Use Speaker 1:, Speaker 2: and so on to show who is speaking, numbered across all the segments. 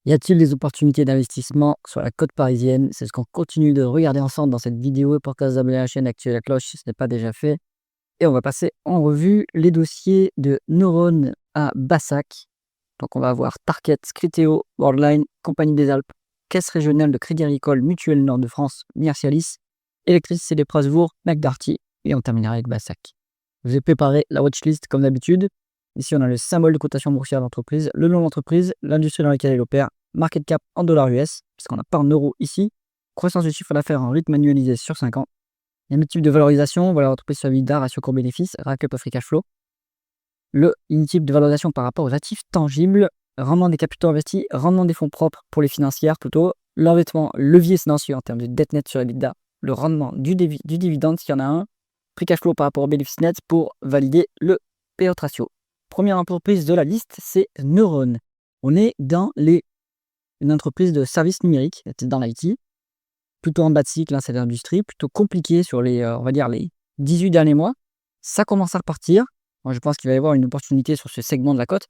Speaker 1: Y a-t-il des opportunités d'investissement sur la côte parisienne? C'est ce qu'on continue de regarder ensemble dans cette vidéo. Pour vous abonner à la chaîne, activez la cloche si ce n'est pas déjà fait. Et on va passer en revue les dossiers de Neuron à Bassac. Donc on va avoir Target, Criteo, Worldline, Compagnie des Alpes, Caisse régionale de Crédit Agricole, Mutuelle Nord de France, Mercialis, Électricité des Strasbourg, McDarty. Et on terminera avec Bassac. Je vous ai préparé la watchlist comme d'habitude. Ici, on a le symbole de cotation boursière d'entreprise, le nom d'entreprise, l'industrie dans laquelle elle opère, market cap en dollars US, puisqu'on n'a pas en euros ici, croissance du chiffre d'affaires en rythme annualisé sur 5 ans. Il y a un type de valorisation, voilà l'entreprise sur EBITDA, ratio court-bénéfice, RACUP free cash flow. Le type de valorisation par rapport aux actifs tangibles, rendement des capitaux investis, rendement des fonds propres pour les financières plutôt, l'endettement, levier silencieux en termes de dette nette sur EBITDA, le rendement du dividende s'il y en a un, free cash flow par rapport au bénéfice net pour valider le payout ratio. Première entreprise de la liste, c'est Neuron. On est dans une entreprise de services numériques, dans l'IT, plutôt en bas de cycle, c'est l'industrie, plutôt compliqué sur on va dire les 18 derniers mois. Ça commence à repartir. Moi, je pense qu'il va y avoir une opportunité sur ce segment de la cote.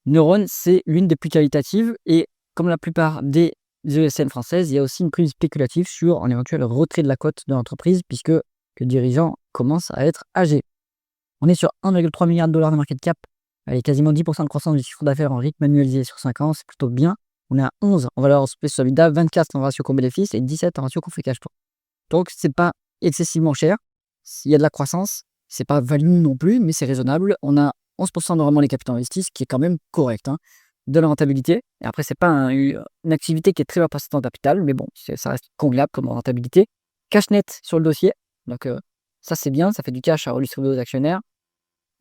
Speaker 1: Neuron, c'est l'une des plus qualitatives et comme la plupart des ESN françaises, il y a aussi une prise spéculative sur un éventuel retrait de la cote de l'entreprise puisque le dirigeant commence à être âgé. On est sur 1,3 milliard de dollars de market cap. Allez, quasiment 10% de croissance du chiffre d'affaires en rythme annualisé sur 5 ans, c'est plutôt bien. On est à 11 en valeur spéciale sur EBITDA, 24 en ratio court-bénéfice et 17 en ratio free cash flow. Donc, c'est pas excessivement cher. S'il y a de la croissance, c'est pas value non plus, mais c'est raisonnable. On a 11% de rendement des capitaux investis, ce qui est quand même correct. De la rentabilité. Et après, c'est pas une activité qui est très importante en capital, mais bon, ça reste convenable comme rentabilité. Cash net sur le dossier. Donc, ça, c'est bien. Ça fait du cash à redistribuer aux actionnaires.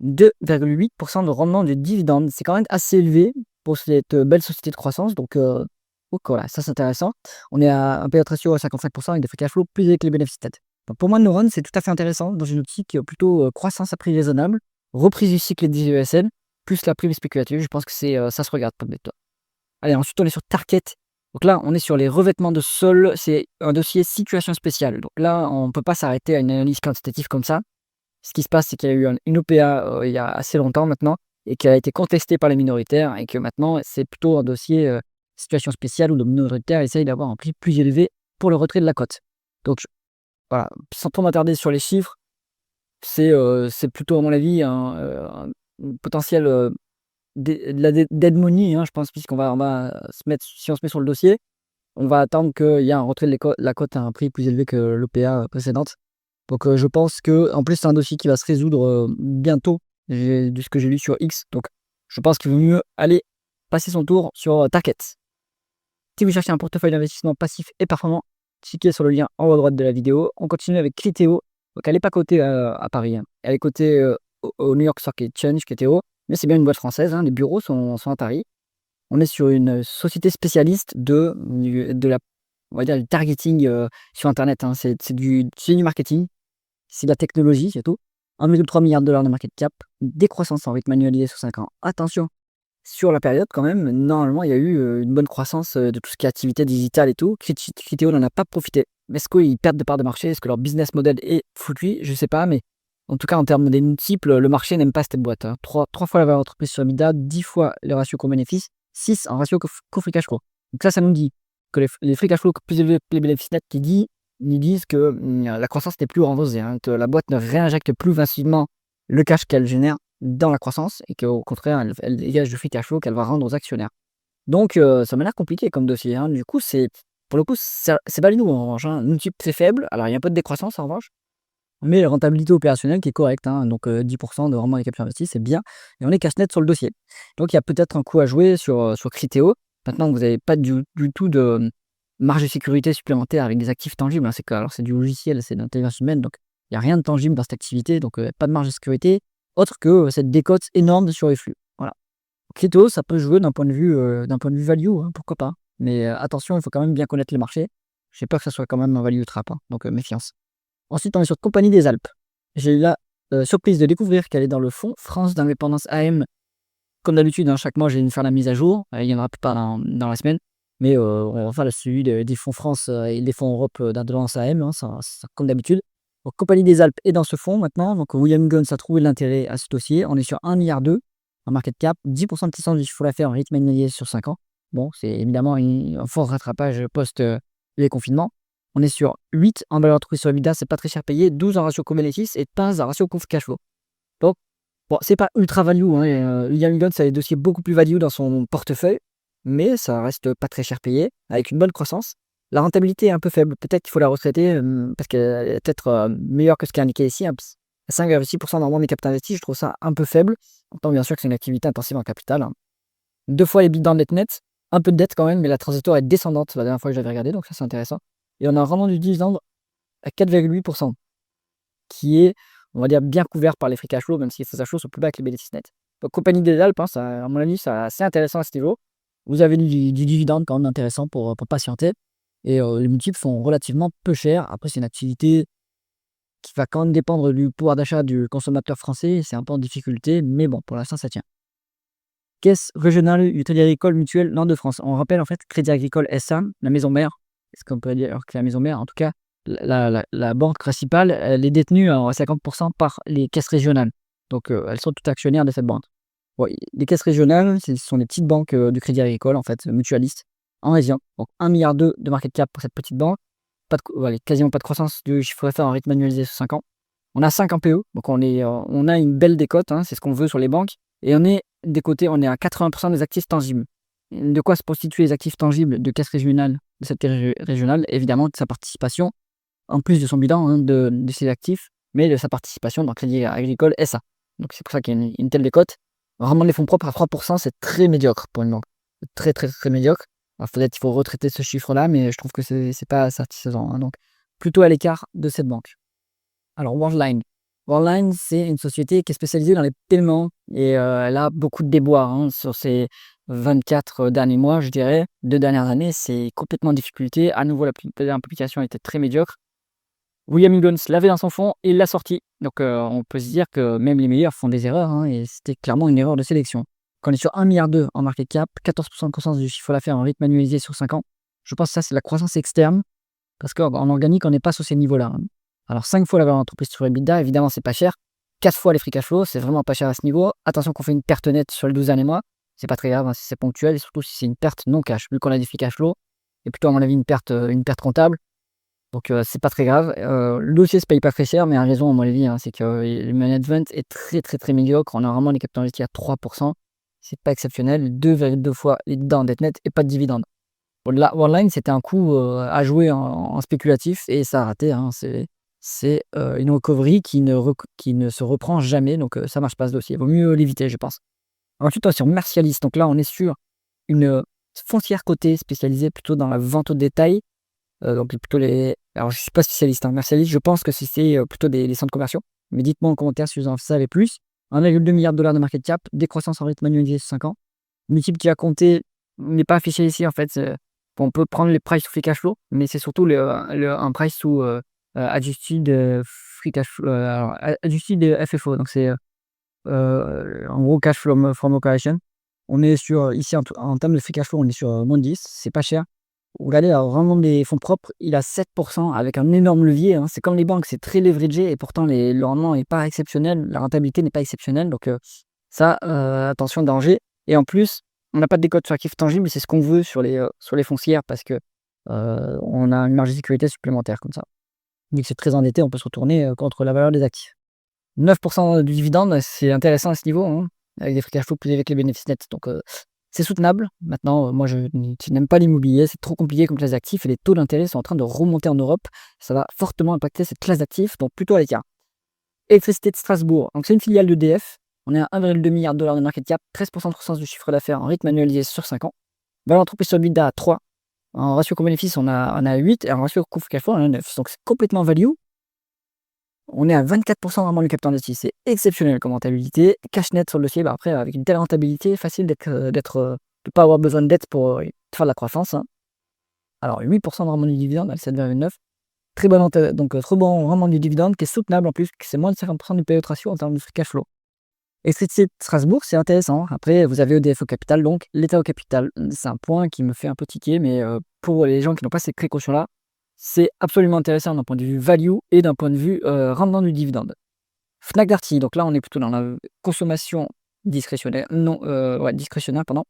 Speaker 1: 2,8% de rendement de dividende. C'est quand même assez élevé pour cette belle société de croissance. Donc, voilà, ça c'est intéressant. On est à un payout ratio à 55% avec des free cash flow plus élevés que les bénéfices nets. Donc, pour moi, Neuron, c'est tout à fait intéressant dans une optique plutôt croissance à prix raisonnable, reprise du cycle des ESN, plus la prime spéculative. Je pense que ça se regarde pas bête. Allez, ensuite, on est sur Target. Donc là, on est sur les revêtements de sol. C'est un dossier situation spéciale. Donc là, on ne peut pas s'arrêter à une analyse quantitative comme ça. Ce qui se passe, c'est qu'il y a eu une OPA il y a assez longtemps maintenant et qui a été contestée par les minoritaires et que maintenant, c'est plutôt un dossier situation spéciale où le minoritaire essaye d'avoir un prix plus élevé pour le retrait de la cote. Donc, voilà, sans trop m'attarder sur les chiffres, c'est plutôt, à mon avis, un potentiel de la dead money, je pense, puisqu'on va se mettre, si on se met sur le dossier, on va attendre qu'il y ait un retrait de la cote à un prix plus élevé que l'OPA précédente. Donc, je pense que, en plus, c'est un dossier qui va se résoudre bientôt, de ce que j'ai lu sur X. Donc, je pense qu'il vaut mieux aller passer son tour sur Target. Si vous cherchez un portefeuille d'investissement passif et performant, cliquez sur le lien en haut à droite de la vidéo. On continue avec Criteo. Donc, elle n'est pas cotée à Paris. Elle est cotée au New York Stock Exchange, Criteo. Mais c'est bien une boîte française. Les bureaux sont à Paris. On est sur une société spécialiste on va dire, du targeting sur Internet. C'est du marketing. C'est de la technologie, c'est tout. 1,3 milliard de dollars de market cap, décroissance en rythme annualisé sur 5 ans. Attention, sur la période quand même, normalement, il y a eu une bonne croissance de tout ce qui est activité digitale et tout. Criteo n'en a pas profité. Est-ce qu'ils perdent de part de marché? Est-ce que leur business model est foutu? Je ne sais pas, mais en tout cas, en termes des multiples, le marché n'aime pas cette boîte. 3 fois la valeur d'entreprise sur EBITDA, 10 fois le ratio court-bénéfice, 6 en ratio free cash flow. Donc ça nous dit que les free cash flow plus élevés que les bénéfices nets ils disent que la croissance n'est plus remboursée, que la boîte ne réinjecte plus facilement le cash qu'elle génère dans la croissance et qu'au contraire, elle dégage du free cash flow qu'elle va rendre aux actionnaires. Donc, ça m'a l'air compliqué comme dossier. Du coup, pour le coup, c'est pas nous en revanche. Nous, type, c'est faible. Alors, il y a un peu de décroissance en revanche, mais la rentabilité opérationnelle qui est correcte. Donc, 10% de rendement des capitaux investis, c'est bien. Et on est cash net sur le dossier. Donc, il y a peut-être un coup à jouer sur Criteo. Maintenant, vous n'avez pas du tout de marge de sécurité supplémentaire avec des actifs tangibles. C'est du logiciel, c'est de l'intelligence humaine, donc il n'y a rien de tangible dans cette activité, donc pas de marge de sécurité, autre que cette décote énorme sur les flux. Voilà. Crypto, ça peut jouer d'un point de vue value, pourquoi pas. Mais attention, il faut quand même bien connaître les marchés. J'ai peur que ça soit quand même un value trap, donc méfiance. Ensuite, on est sur Compagnie des Alpes. J'ai eu la surprise de découvrir qu'elle est dans le fonds France d'indépendance AM. Comme d'habitude, chaque mois, j'ai vais faire la mise à jour. Il y en aura pas dans la semaine. Mais on va faire le suivi des fonds France et des fonds Europe d'indépendance AM, ça, comme d'habitude. Donc, Compagnie des Alpes est dans ce fonds maintenant. Donc, William Guns a trouvé l'intérêt à ce dossier. On est sur 1,2 milliard en market cap, 10% de puissance du chiffre d'affaires en rythme annualisé sur 5 ans. Bon, c'est évidemment un fort rattrapage post les confinements. On est sur 8 en valeur d'entreprise sur EBITDA, c'est pas très cher payé, 12 en ratio co-bénéfice et 15 en ratio conf cash flow. Donc, bon, c'est pas ultra value, hein, William Higgins a des dossiers beaucoup plus value dans son portefeuille, mais ça reste pas très cher payé, avec une bonne croissance. La rentabilité est un peu faible, peut-être qu'il faut la retraiter, parce qu'elle est peut-être meilleure que ce qui est indiqué ici, hein, 5,6% normalement des capitaux investis, je trouve ça un peu faible. Tant bien sûr que c'est une activité intensive en capital, hein. 2 fois les bilans net, un peu de dette quand même, mais la trajectoire est descendante la dernière fois que j'avais regardé, donc ça c'est intéressant. Et on a un rendement du dividende à 4,8%, qui est, on va dire, bien couvert par les free cash flow, même si les free cash flow sont plus bas que les bénéfices nets. Donc Compagnie des Alpes, hein, ça, à mon avis, c'est assez intéressant à ce niveau. Vous avez du dividende quand même intéressant pour patienter. Et les multiples sont relativement peu chers. Après, c'est une activité qui va quand même dépendre du pouvoir d'achat du consommateur français. C'est un peu en difficulté, mais bon, pour l'instant, ça tient. Caisse régionale du Crédit Agricole Mutuel Nord de France. On rappelle en fait Crédit Agricole SA, la maison mère. Est-ce qu'on peut dire que la maison mère, en tout cas, la banque principale, elle est détenue à 50% par les caisses régionales. Donc, elles sont toutes actionnaires de cette banque. Bon, les caisses régionales, ce sont des petites banques du Crédit Agricole, en fait, mutualistes, en région. Donc, 1,2 milliard de market cap pour cette petite banque. Quasiment pas de croissance du chiffre d'affaires en rythme annualisé sur 5 ans. On a 5 en PE, donc on a une belle décote, hein, c'est ce qu'on veut sur les banques. Et on est des côtés, on est à 80% des actifs tangibles. De quoi se constituent les actifs tangibles de caisse régionale, de cette caisse régionale? Évidemment, de sa participation, en plus de son bilan, hein, de ses actifs, mais de sa participation dans Crédit Agricole SA. Donc c'est pour ça qu'il y a une telle décote. Vraiment, les fonds propres à 3%, c'est très médiocre pour une banque. Très, très, très médiocre. Alors peut-être qu'il faut retraiter ce chiffre-là, mais je trouve que c'est pas satisfaisant, hein. Donc plutôt à l'écart de cette banque. Alors Worldline. Worldline, c'est une société qui est spécialisée dans les paiements et elle a beaucoup de déboires, hein, sur ces 24 derniers mois, je dirais. 2 dernières années, c'est complètement en difficulté. À nouveau, l'implication était très médiocre. William Higgins l'avait dans son fonds et il l'a sorti. Donc on peut se dire que même les meilleurs font des erreurs, hein, et c'était clairement une erreur de sélection. Quand on est sur 1,2 milliard en market cap, 14% de croissance du chiffre d'affaires en rythme annualisé sur 5 ans, je pense que ça, c'est la croissance externe, parce qu'en organique, on n'est pas sur ces niveaux-là, hein. Alors 5 fois la valeur d'entreprise sur EBITDA, évidemment, c'est pas cher. 4 fois les free cash flow, c'est vraiment pas cher à ce niveau. Attention qu'on fait une perte nette sur les 12 derniers mois, c'est pas très grave, hein, si c'est ponctuel, et surtout si c'est une perte non cash, vu qu'on a des free cash flow, et plutôt à mon avis une perte comptable. Donc c'est pas très grave. Le dossier se paye pas très cher, mais a raison à mon avis, hein, c'est que le management est très, très, très médiocre. On a vraiment les capitaux investis à 3%. C'est pas exceptionnel. 2,2 fois les dividendes dette nette et pas de dividendes. Bon, là, Worldline, c'était un coup à jouer en spéculatif et ça a raté, hein. C'est une recovery qui ne se reprend jamais. Donc ça marche pas ce dossier. Il vaut mieux l'éviter, je pense. Ensuite, on est sur Mercialis. Donc là, on est sur une foncière cotée spécialisée plutôt dans la vente au détail. Donc plutôt alors je suis pas spécialiste, hein, Mercialis, je pense que c'est plutôt des centres commerciaux. Mais dites-moi en commentaire si vous en savez plus. 1,2 milliard de $ de market cap, décroissance en rythme annualisé sur 5 ans. Multiple qui a compté n'est pas affiché ici en fait. On peut prendre les price to free cash flow, mais c'est surtout un price to adjusted free cash flow, alors adjusted FFO. Donc c'est en gros cash flow from operation. On est sur ici en termes de free cash flow, on est sur moins 10, c'est pas cher. Regardez, alors vraiment des fonds propres, il a 7% avec un énorme levier, hein. C'est comme les banques, c'est très leveragé et pourtant le rendement n'est pas exceptionnel, la rentabilité n'est pas exceptionnelle. Donc ça, attention, danger. Et en plus, on n'a pas de décote sur actifs tangibles, c'est ce qu'on veut sur les foncières parce que on a une marge de sécurité supplémentaire comme ça. Vu que c'est très endetté, on peut se retourner contre la valeur des actifs. 9% du dividende, c'est intéressant à ce niveau, hein, avec des free cash flow plus élevés que les bénéfices nets. Donc c'est soutenable. Maintenant, moi, je n'aime pas l'immobilier. C'est trop compliqué comme classe d'actifs et les taux d'intérêt sont en train de remonter en Europe. Ça va fortement impacter cette classe d'actifs, donc plutôt à l'écart. Électricité de Strasbourg. Donc, c'est une filiale d'EDF. On est à 1,2 milliard de $ de market cap, 13% de croissance du chiffre d'affaires en rythme annualisé sur 5 ans. Valeur d'entreprise sur EBITDA à 3. En ratio co-bénéfice, on a 8. Et en ratio coût cash flow, on a 9. Donc, c'est complètement value. On est à 24% vraiment du capital investi. C'est exceptionnel comme rentabilité. Cash net sur le dossier, après, avec une telle rentabilité, facile de ne pas avoir besoin de dette pour faire de la croissance, hein. Alors, 8% de rendement du dividende à 7,9. Très bon, donc très bon rendement du dividende qui est soutenable en plus, c'est moins de 50% du PE ratio en termes de free cash flow. Et Strasbourg, c'est intéressant. Après, vous avez EDF au capital, donc l'État au capital. C'est un point qui me fait un peu tiquer, mais pour les gens qui n'ont pas ces précautions-là, c'est absolument intéressant d'un point de vue value et d'un point de vue rendement du dividende. Fnac Darty, donc là on est plutôt dans la consommation discrétionnaire, discrétionnaire, pardon.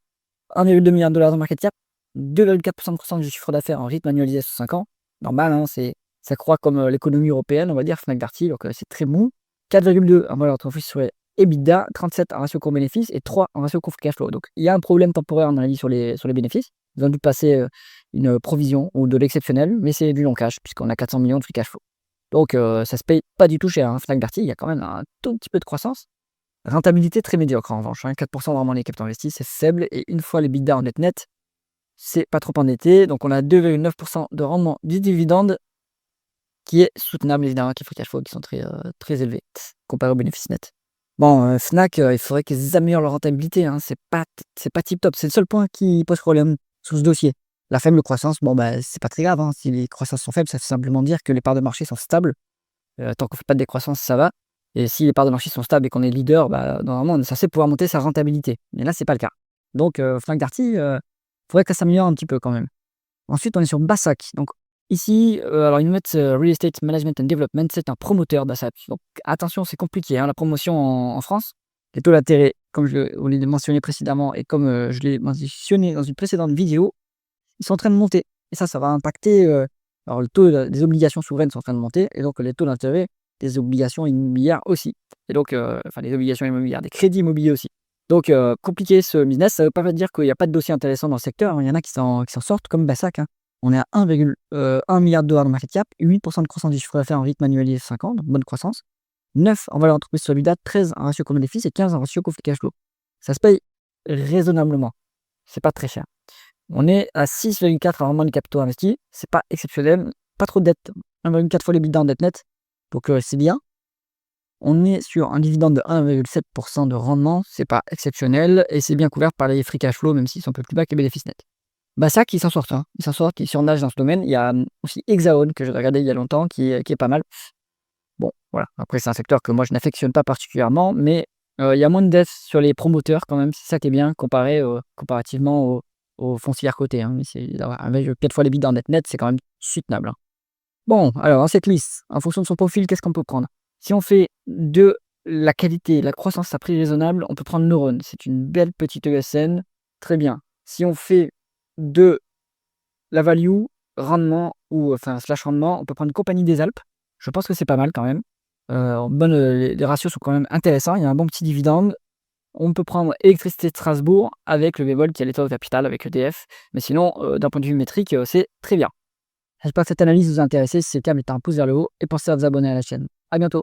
Speaker 1: 1,2 milliard de dollars de market cap, 2,4% de croissance du chiffre d'affaires en rythme annualisé sur 5 ans. Normal, hein, ça croît comme l'économie européenne, on va dire, Fnac Darty, donc c'est très mou. 4,2 en valeur d'entreprise sur EBITDA, 37 en ratio coût-bénéfice et 3 en ratio coût free cash flow. Donc il y a un problème temporaire, à mon avis, sur les bénéfices. Ils ont dû passer une provision ou de l'exceptionnel, mais c'est du long cash, puisqu'on a 400 millions de free cash flow. Donc ça se paye pas du tout cher. Fnac Darty, il y a quand même un tout petit peu de croissance. Rentabilité très médiocre en revanche, 4% de rendement des capitaux investis, c'est faible, et une fois les bidas en net, c'est pas trop endetté. Donc on a 2,9% de rendement du dividende, qui est soutenable évidemment, avec les free cash flow qui sont très élevés comparé au bénéfice net. Bon, Fnac, il faudrait qu'ils améliorent leur rentabilité, c'est pas tip top. C'est le seul point qui pose problème sur ce dossier. La faible croissance, bon c'est pas très grave, si les croissances sont faibles, ça veut simplement dire que les parts de marché sont stables. Tant qu'on fait pas de décroissance, ça va. Et si les parts de marché sont stables et qu'on est leader, normalement on est censé pouvoir monter sa rentabilité. Mais là, c'est pas le cas. Donc Fnac Darty, faudrait que ça s'améliore un petit peu quand même. Ensuite, on est sur Bassac. Donc ici, alors ils nous mettent Real Estate Management and Development, c'est un promoteur Bassac. Donc attention, c'est compliqué, la promotion en France. Les taux d'intérêt, comme je vous l'ai mentionné précédemment et comme je l'ai mentionné dans une précédente vidéo, ils sont en train de monter. Et ça va impacter. Alors le taux des obligations souveraines sont en train de monter, et donc les taux d'intérêt des obligations immobilières aussi. Et donc, enfin des obligations immobilières, des crédits immobiliers aussi. Donc compliqué ce business, ça ne veut pas dire qu'il n'y a pas de dossier intéressant dans le secteur, il y en a qui s'en sortent comme Bassac. On est à 1,1 milliard de dollars de market cap, 8% de croissance du chiffre d'affaires en rythme annualisé 5 ans, donc bonne croissance. 9 en valeur d'entreprise sur l'UDA, 13 en ratio coût-bénéfice et 15 en ratio coût free cash flow. Ça se paye raisonnablement. C'est pas très cher. On est à 6,4 en rendement de capitaux investis, c'est pas exceptionnel, pas trop de dette, 1,4 fois les bidas en dette nette, donc c'est bien. On est sur un dividende de 1,7% de rendement, c'est pas exceptionnel, et c'est bien couvert par les free cash flow, même s'ils sont un peu plus bas que les bénéfices nets. Bassac, ils s'en sortent, ils surnagent dans ce domaine. Il y a aussi Hexaon, que j'ai regardé il y a longtemps, qui est pas mal. Bon, voilà, après c'est un secteur que moi je n'affectionne pas particulièrement, mais il y a moins de dettes sur les promoteurs quand même, c'est ça qui est bien, comparativement aux foncières cotées. Avec 4 fois les bidas en net, c'est quand même soutenable. Bon, alors dans cette liste, en fonction de son profil, qu'est-ce qu'on peut prendre? Si on fait de la qualité, la croissance à prix raisonnable, on peut prendre Neuron. C'est une belle petite ESN, très bien. Si on fait de la value, rendement, ou slash rendement, on peut prendre Compagnie des Alpes. Je pense que c'est pas mal quand même. Les ratios sont quand même intéressants, il y a un bon petit dividende. On peut prendre Électricité de Strasbourg avec le bémol qui est l'État au capital avec EDF. Mais sinon, d'un point de vue métrique, c'est très bien. J'espère que cette analyse vous a intéressé. Si c'est le cas, mettez un pouce vers le haut et pensez à vous abonner à la chaîne. À bientôt.